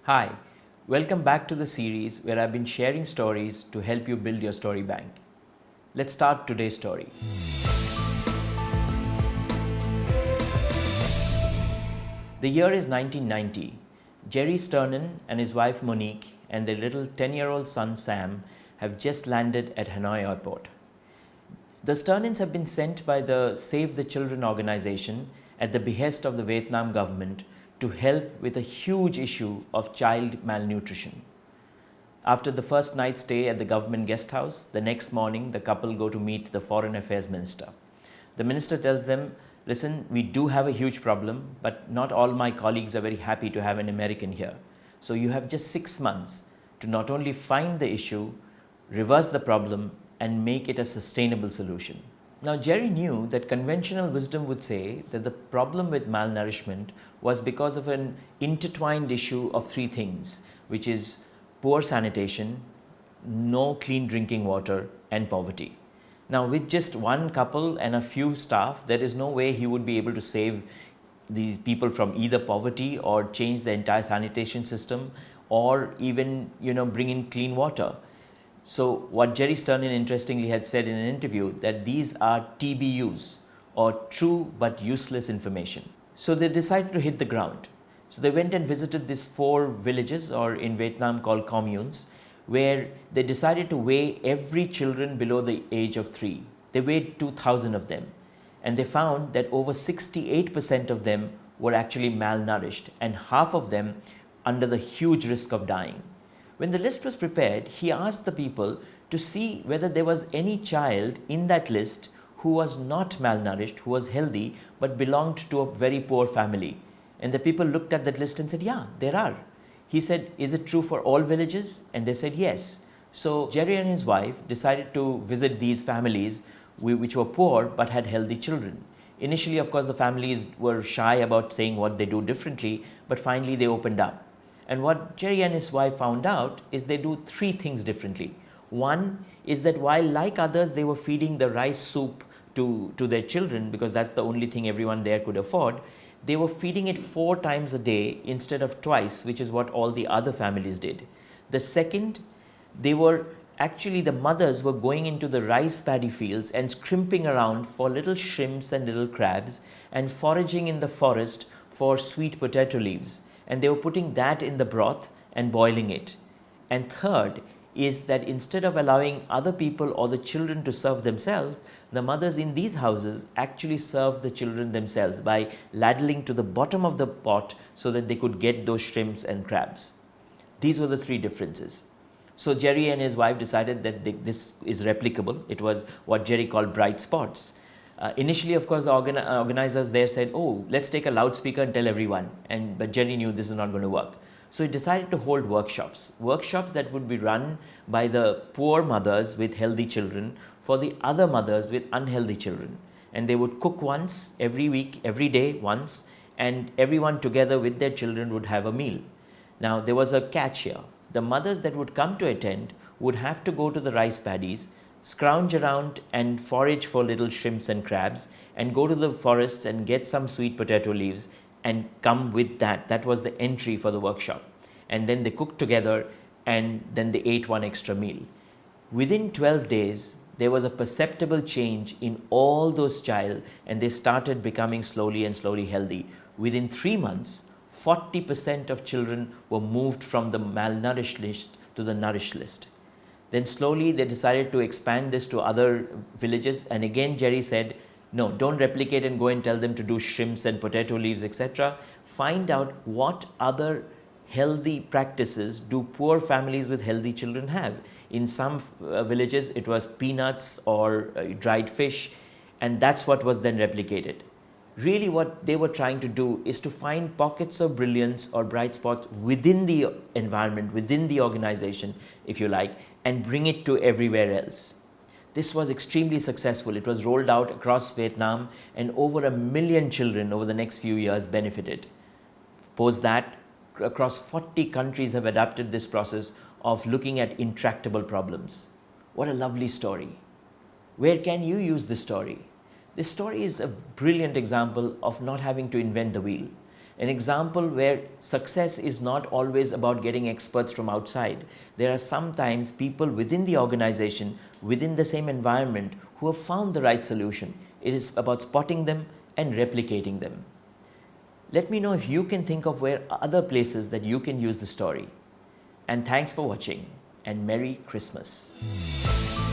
Hi, welcome back to the series where I've been sharing stories to help you build your story bank. Let's start today's story. The year is 1990. Jerry Sternin and his wife Monique and their little 10-year-old son Sam have just landed at Hanoi Airport. The Sternins have been sent by the Save the Children organization at the behest of the Vietnam government to help with a huge issue of child malnutrition. After the first night stay at the government guest house, the next morning the couple go to meet the Foreign Affairs Minister. The minister tells them, listen, we do have a huge problem, but not all my colleagues are very happy to have an American here. So you have just 6 months to not only find the issue, reverse the problem, and make it a sustainable solution. Now, Jerry knew that conventional wisdom would say that the problem with malnourishment was because of an intertwined issue of 3 things, which is poor sanitation, no clean drinking water, and poverty. Now, with just one couple and a few staff, there is no way he would be able to save these people from either poverty or change the entire sanitation system or even, bring in clean water. So what Jerry Sternin interestingly had said in an interview that these are TBUs or true but useless information. So they decided to hit the ground. So they went and visited these 4 villages, or in Vietnam called communes, where they decided to weigh every children below the age of 3. They weighed 2,000 of them, and they found that over 68% of them were actually malnourished and half of them under the huge risk of dying. When the list was prepared, he asked the people to see whether there was any child in that list who was not malnourished, who was healthy, but belonged to a very poor family. And the people looked at that list and said, yeah, there are. He said, is it true for all villages? And they said, yes. So Jerry and his wife decided to visit these families which were poor but had healthy children. Initially, of course, the families were shy about saying what they do differently, but finally they opened up. And what Jerry and his wife found out is they do 3 things differently. One is that while like others they were feeding the rice soup to their children because that's the only thing everyone there could afford, they were feeding it 4 times a day instead of twice, which is what all the other families did. The second, the mothers were going into the rice paddy fields and scrimping around for little shrimps and little crabs and foraging in the forest for sweet potato leaves. And they were putting that in the broth and boiling it. And third is that instead of allowing other people or the children to serve themselves, the mothers in these houses actually served the children themselves by ladling to the bottom of the pot so that they could get those shrimps and crabs. These were the 3 differences. So Jerry and his wife decided that this is replicable. It was what Jerry called bright spots. Initially, of course, the organizers there said, oh, let's take a loudspeaker and tell everyone. But Jerry knew this is not going to work. So he decided to hold workshops that would be run by the poor mothers with healthy children for the other mothers with unhealthy children. And they would cook once every week, every day once, and everyone together with their children would have a meal. Now, there was a catch here. The mothers that would come to attend would have to go to the rice paddies, scrounge around and forage for little shrimps and crabs, and go to the forests and get some sweet potato leaves and come with that. That was the entry for the workshop. And then they cooked together and then they ate 1 extra meal. Within 12 days, there was a perceptible change in all those child and they started becoming slowly and slowly healthy. Within 3 months, 40% of children were moved from the malnourished list to the nourished list. Then slowly they decided to expand this to other villages, and again Jerry said, no, don't replicate and go and tell them to do shrimps and potato leaves, etc. Find out what other healthy practices do poor families with healthy children have. In some villages it was peanuts or dried fish, and that's what was then replicated. Really what they were trying to do is to find pockets of brilliance or bright spots within the environment, within the organization, if you like, and bring it to everywhere else. This was extremely successful. It was rolled out across Vietnam and over 1 million children over the next few years benefited. Post that, across 40 countries have adopted this process of looking at intractable problems. What a lovely story. Where can you use this story? This story is a brilliant example of not having to invent the wheel. An example where success is not always about getting experts from outside. There are sometimes people within the organization, within the same environment, who have found the right solution. It is about spotting them and replicating them. Let me know if you can think of where other places that you can use the story. And thanks for watching, and Merry Christmas.